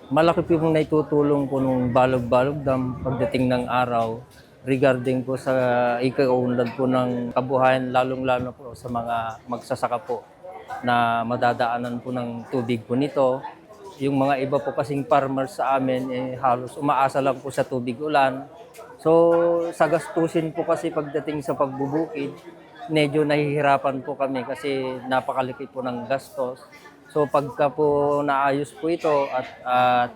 Malaki po yung naitutulong po nung Balog-Balog Dam pagdating ng araw regarding po sa ikaunlad po ng kabuhayan, lalong-lalo po sa mga magsasaka po na madadaanan po ng tubig po nito. Yung mga iba po kasing farmers sa amin, halos umaasa lang po sa tubig ulan. So sa gastusin po kasi pagdating sa pagbubukid, medyo nahihirapan po kami kasi napakalaki po ng gastos. So pagka po naayos po ito at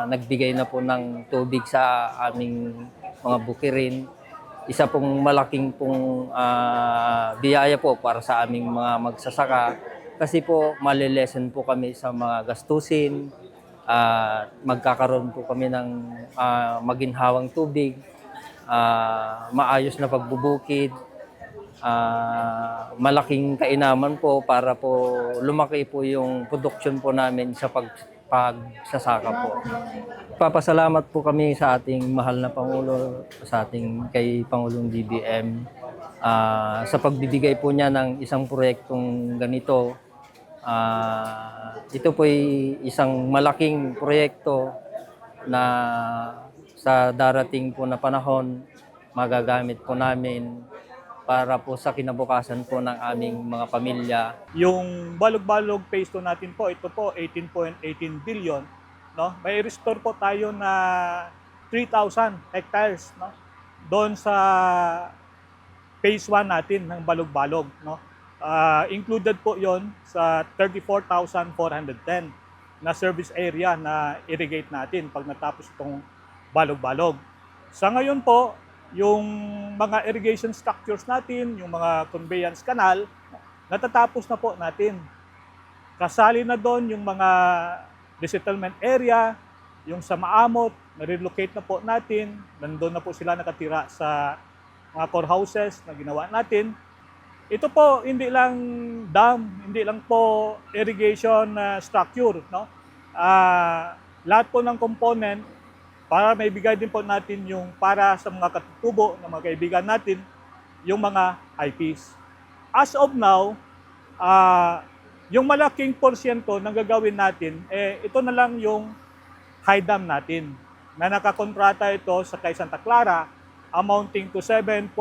nagbigay na po ng tubig sa aming mga bukirin, isa pong malaking pong biyaya po para sa aming mga magsasaka kasi po malilesen po kami sa mga gastusin at magkakaroon po kami ng maginhawang tubig, maayos na pagbubukid, malaking kainaman po para po lumaki po yung production po namin sa pagsasaka po. Papasalamat po kami sa ating mahal na Pangulo, sa ating kay Pangulong BBM sa pagbibigay po niya ng isang proyektong ganito. Ito po ay isang malaking proyekto na sa darating po na panahon magagamit po namin para po sa kinabukasan po ng aming mga pamilya. Yung Balog-Balog Phase 2 natin po, ito po 18.18 billion, no? May restore po tayo na 3,000 hectares, no? Doon sa Phase 1 natin ng Balog-Balog, no? Included po 'yon sa 34,410 na service area na irrigate natin pag natapos itong Balog-Balog. Sa ngayon po, yung mga irrigation structures natin, yung mga conveyance canal, natatapos na po natin. Kasali na doon yung mga resettlement area, yung sa Maamot, na-relocate na po natin, nandun na po sila nakatira sa mga core houses na ginawa natin. Ito po, hindi lang dam, hindi lang po irrigation structure, no? Lahat po ng component, para may bigay din po natin yung para sa mga katutubo ng mga kaibigan natin, yung mga IPs. As of now, yung malaking porsyento ng gagawin natin, ito na lang yung high dam natin na nakakontrata ito sa kay Santa Clara amounting to 7.67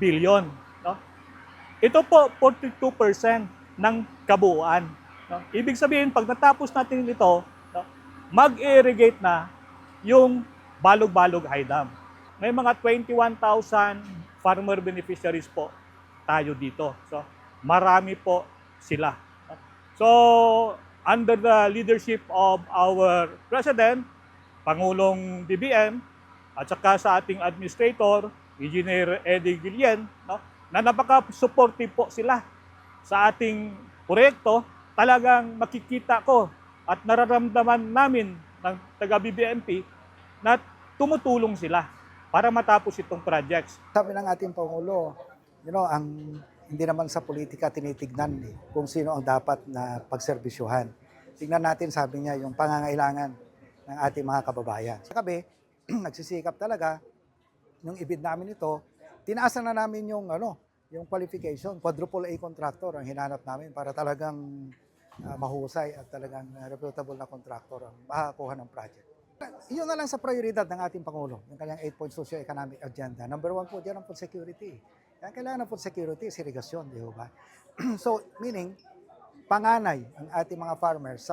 billion. No? Ito po, 42% ng kabuuan. No? Ibig sabihin, pag natapos natin ito, no, mag-irrigate na yung Balog-Balog High Dam. May mga 21,000 farmer beneficiaries po tayo dito. So, marami po sila. So, under the leadership of our President, Pangulong BBM, at saka sa ating Administrator, Engineer Eddie Guillen, no, na napaka-supportive po sila sa ating proyekto, talagang makikita ko at nararamdaman namin ng taga-BBMP na tumutulong sila para matapos itong projects. Sabi ng ating Pangulo, hindi naman sa politika tinitignan kung sino ang dapat na pagserbisyuhan. Tingnan natin, sabi niya, yung pangangailangan ng ating mga kababayan. Sa kabi, nagsisikap talaga, nung ibid namin ito, tinaasan na namin yung qualification, quadruple A contractor ang hinanap namin para talagang mahusay at talagang reputable na contractor ang makakuha ng project. Iyon na lang sa prioridad ng ating Pangulo, yung kanyang 8-point socio-economic agenda. Number 1 po diyan ang food security. Kaya kailangan ng food security is irrigation, di ba? So, meaning, panganay ang ating mga farmers sa